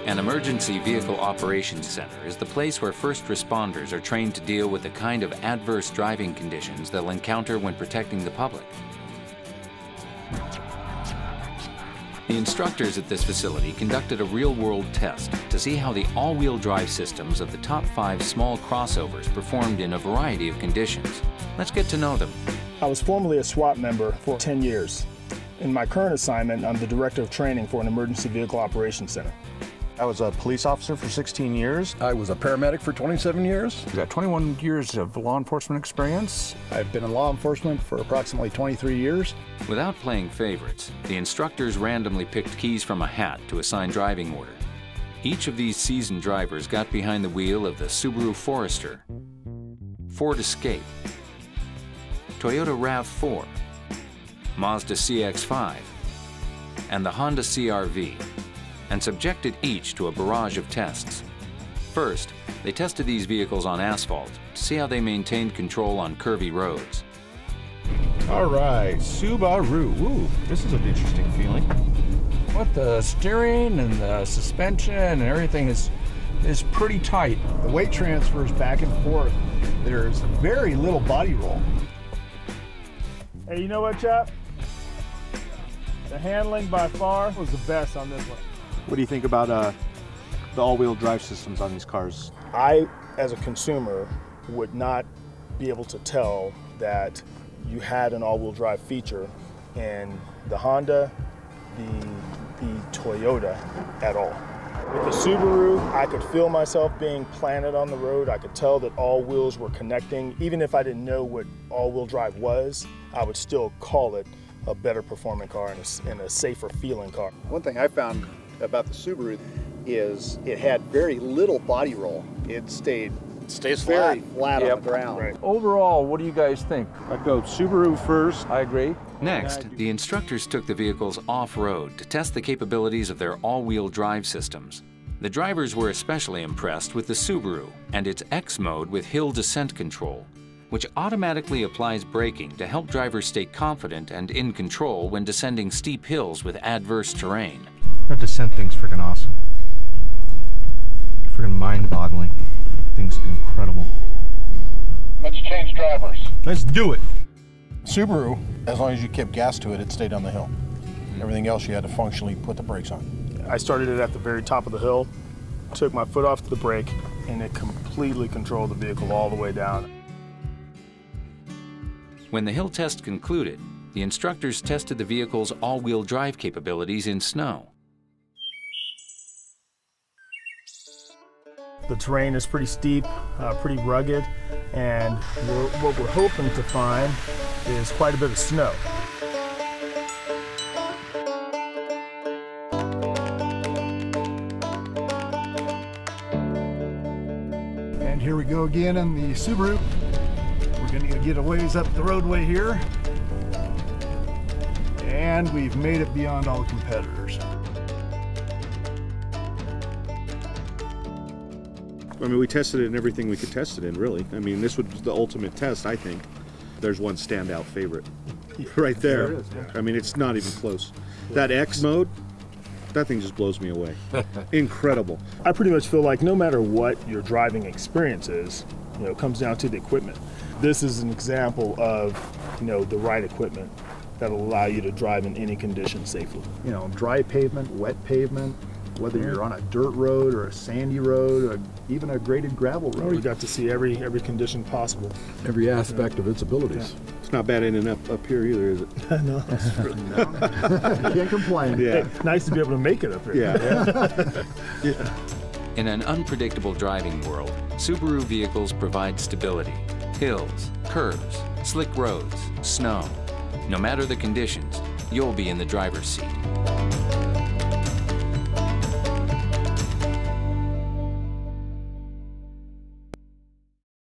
An emergency vehicle operations center is the place where first responders are trained to deal with the kind of adverse driving conditions they'll encounter when protecting the public. The instructors at this facility conducted a real-world test to see how the all-wheel drive systems of the top 5 small crossovers performed in a variety of conditions. Let's get to know them. I was formerly a SWAT member for 10 years. In my current assignment, I'm the Director of Training for an Emergency Vehicle Operations Center. I was a police officer for 16 years. I was a paramedic for 27 years. I've got 21 years of law enforcement experience. I've been in law enforcement for approximately 23 years. Without playing favorites, the instructors randomly picked keys from a hat to assign driving order. Each of these seasoned drivers got behind the wheel of the Subaru Forester, Ford Escape, Toyota RAV4, Mazda CX-5, and the Honda CR-V, and subjected each to a barrage of tests. First, they tested these vehicles on asphalt to see how they maintained control on curvy roads. All right, Subaru. Ooh, this is an interesting feeling. What the steering and the suspension and everything is pretty tight. The weight transfers back and forth. There's very little body roll. Hey, you know what, Chap? The handling by far was the best on this one. What do you think about the all-wheel drive systems on these cars? I, as a consumer, would not be able to tell that you had an all-wheel drive feature in the Honda, the Toyota at all. With the Subaru, I could feel myself being planted on the road. I could tell that all wheels were connecting. Even if I didn't know what all-wheel drive was, I would still call it a better performing car and a safer feeling car. One thing I found about the Subaru is it had very little body roll. It stays very flat on the ground. Right. Overall, what do you guys think? I'd go Subaru first. I agree. Next, the instructors took the vehicles off-road to test the capabilities of their all-wheel drive systems. The drivers were especially impressed with the Subaru and its X mode with hill descent control, which automatically applies braking to help drivers stay confident and in control when descending steep hills with adverse terrain. That descent thing's freaking awesome. Freaking mind-boggling. Thing's incredible. Let's change drivers. Let's do it. Subaru, as long as you kept gas to it, it stayed on the hill. Everything else you had to functionally put the brakes on. I started it at the very top of the hill, took my foot off the brake, and it completely controlled the vehicle all the way down. When the hill test concluded, the instructors tested the vehicle's all-wheel drive capabilities in snow. The terrain is pretty steep, pretty rugged, and what we're hoping to find is quite a bit of snow. And here we go again in the Subaru. We're going to get a ways up the roadway here. And we've made it beyond all the competitors. I mean, we tested it in everything we could test it in, really. I mean, this was the ultimate test, I think. There's one standout favorite right there. There it is, yeah. I mean, it's not even close. That X mode, that thing just blows me away. Incredible. I pretty much feel like no matter what your driving experience is, it comes down to the equipment. This is an example of, the right equipment that'll allow you to drive in any condition safely. Dry pavement, wet pavement, whether you're on a dirt road or a sandy road, or even a graded gravel road. We got to see every condition possible. Every aspect of its abilities. Yeah. It's not bad in and up here either, is it? No, that's true. You can't complain. Yeah. Hey, nice to be able to make it up here. Yeah. Yeah. In an unpredictable driving world, Subaru vehicles provide stability. Hills, curves, slick roads, snow. No matter the conditions, you'll be in the driver's seat.